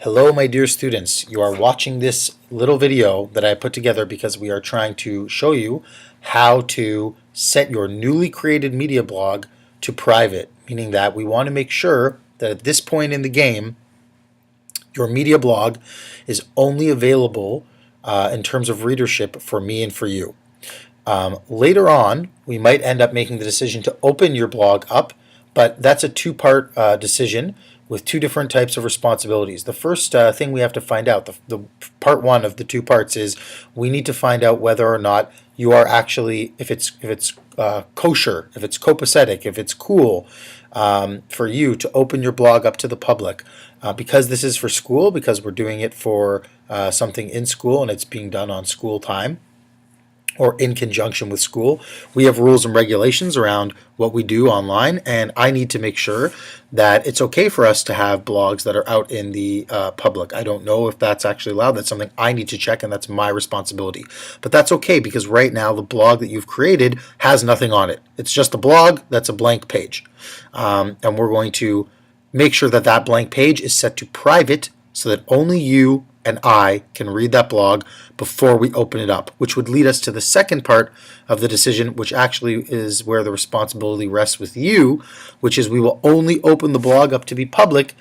Hello, my dear students. You are watching this little video that I put together because we are trying to show you how to set your newly created media blog to private, meaning that we want to make sure that at this point in the game, your media blog is only available in terms of readership for me and for you. Later on, we might end up making the decision to open your blog up, but that's a two-part decision with two different types of responsibilities. The first thing we have to find out, the part one of the two parts, is we need to find out whether or not you are actually, if it's kosher, if it's copacetic, if it's cool for you to open your blog up to the public. Because this is for school, because we're doing it for something in school and it's being done on school time, or in conjunction with school, we have rules and regulations around what we do online, and I need to make sure that it's okay for us to have blogs that are out in the public. I don't know if that's actually allowed. That's something I need to check, and that's my responsibility. But that's okay, because right now the blog that you've created has nothing on it. It's just a blog that's a blank page. And we're going to make sure that that blank page is set to private so that only you and I can read that blog before we open it up, which would lead us to the second part of the decision, which actually is where the responsibility rests with you, which is we will only open the blog up to be public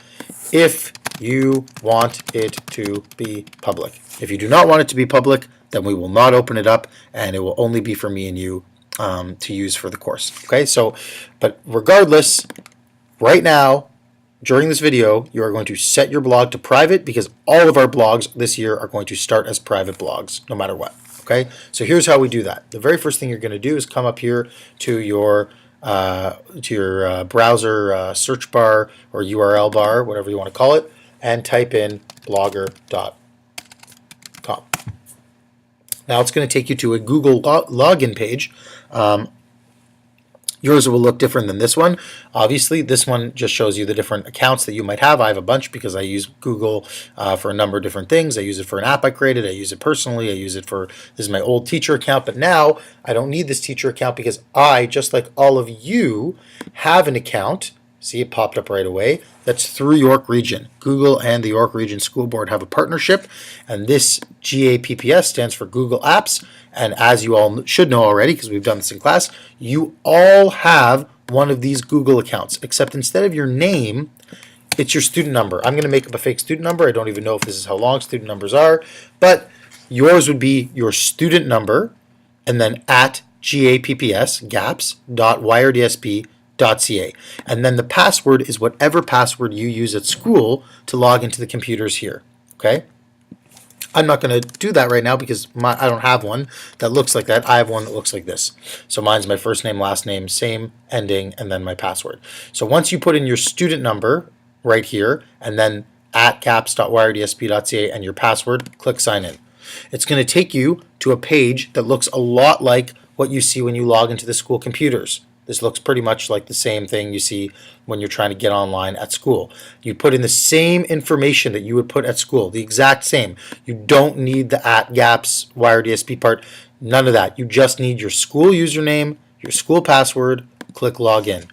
if you want it to be public. If you do not want it to be public, then we will not open it up, and it will only be for me and you to use for the course. Okay, so, but regardless, right now, during this video, you are going to set your blog to private because all of our blogs this year are going to start as private blogs, no matter what. Okay, so here's how we do that. The very first thing you're going to do is come up here to your browser search bar or URL bar, whatever you want to call it, and type in blogger.com. Now it's going to take you to a Google login page. Yours will look different than this one. Obviously, this one just shows you the different accounts that you might have. I have a bunch because I use Google for a number of different things. I use it for an app I created. I use it personally. I use it for, this is my old teacher account. But now I don't need this teacher account because I, just like all of you, have an account. See, it popped up right away. That's through York Region. Google and the York Region School Board have a partnership, and this GAPPS stands for Google Apps. And as you all should know already, because we've done this in class, you all have one of these Google accounts, except instead of your name, it's your student number. I'm going to make up a fake student number. I don't even know if this is how long student numbers are, but yours would be your student number, and then at gaps.wiredsp.ca. And then the password is whatever password you use at school to log into the computers here. Okay? I'm not going to do that right now because I don't have one that looks like that. I have one that looks like this. So mine's my first name, last name, same ending, and then my password. So once you put in your student number right here, and then at gaps.wiredsp.ca and your password, click sign in. It's going to take you to a page that looks a lot like what you see when you log into the school computers. This looks pretty much like the same thing you see when you're trying to get online at school. You put in the same information that you would put at school, the exact same. You don't need the at gaps WireDSP part, none of that. You just need your school username, your school password, click login.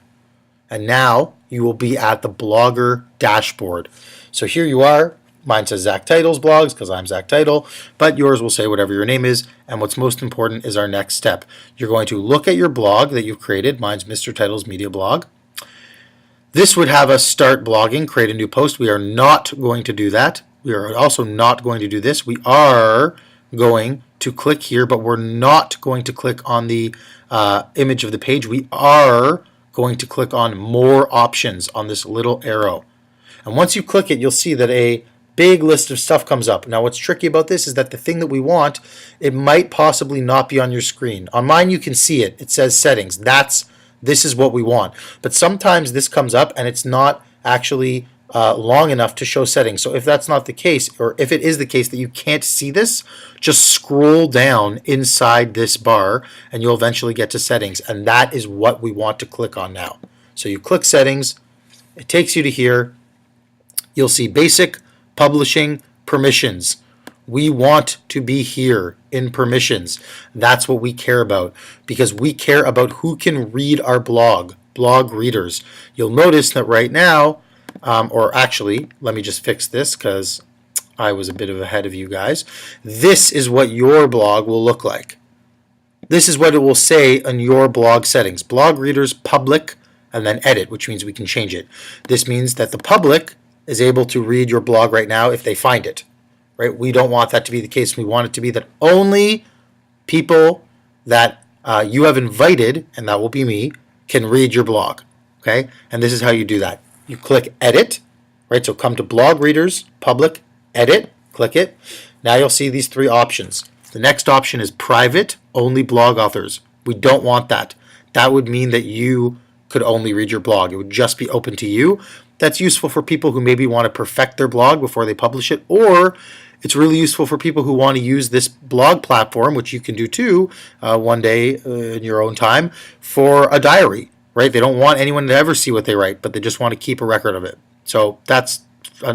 And now you will be at the Blogger dashboard. So here you are. Mine says Zach Teitel's blogs because I'm Zach Teitel, but yours will say whatever your name is. And what's most important is our next step. You're going to look at your blog that you've created. Mine's Mr. Teitel's Media Blog. This would have us start blogging, create a new post. We are not going to do that. We are also not going to do this. We are going to click here, but we're not going to click on the image of the page. We are going to click on more options on this little arrow. And once you click it, you'll see that a big list of stuff comes up. Now what's tricky about this is that the thing that we want, it might possibly not be on your screen. On mine you can see it. It says settings. This is what we want. But sometimes this comes up and it's not actually long enough to show settings. So if that's not the case, or if it is the case that you can't see this, just scroll down inside this bar and you'll eventually get to settings. And that is what we want to click on now. So you click settings, it takes you to here. You'll see basic, publishing, permissions. We want to be here in permissions. That's what we care about because we care about who can read our blog readers. You'll notice that right now or actually, let me just fix this because I was a bit of ahead of you guys. This is what your blog will look like. This is what it will say on your blog settings. Blog readers, public, and then edit, which means we can change it. This means that the public is able to read your blog right now if they find it. Right? We don't want that to be the case. We want it to be that only people that you have invited, and that will be me, can read your blog. Okay? And this is how you do that. You click edit, right? So come to blog readers, public, edit, click it. Now you'll see these three options. The next option is private, only blog authors. We don't want that. That would mean that you could only read your blog. It would just be open to you. That's useful for people who maybe want to perfect their blog before they publish it, or it's really useful for people who want to use this blog platform, which you can do too one day in your own time, for a diary, right? They don't want anyone to ever see what they write, but they just want to keep a record of it. So that's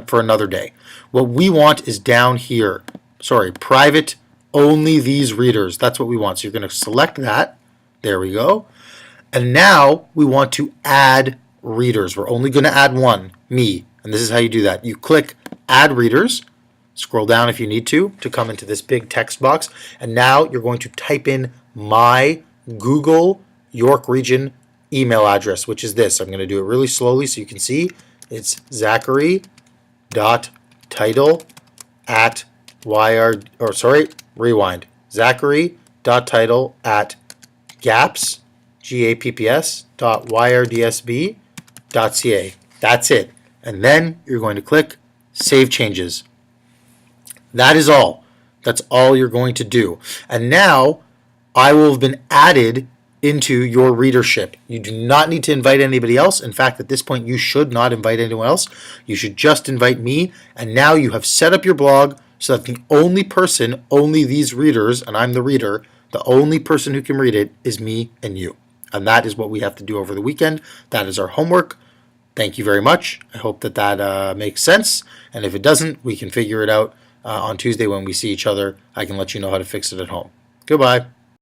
for another day. What we want is down here. Sorry, private, only these readers. That's what we want. So you're going to select that. There we go. And now we want to add readers. We're only going to add one, me. And this is how you do that. You click add readers. Scroll down if you need to come into this big text box. And now you're going to type in my Google York Region email address, which is this. I'm going to do it really slowly so you can see. It's Zachary.Teitel@gaps, GAPPS.yrdsb.ca. That's it. And then you're going to click Save Changes. That is all. That's all you're going to do. And now I will have been added into your readership. You do not need to invite anybody else. In fact, at this point, you should not invite anyone else. You should just invite me. And now you have set up your blog so that the only person, only these readers, and I'm the reader, the only person who can read it is me and you. And that is what we have to do over the weekend. That is our homework. Thank you very much. I hope that makes sense. And if it doesn't, we can figure it out on Tuesday when we see each other. I can let you know how to fix it at home. Goodbye.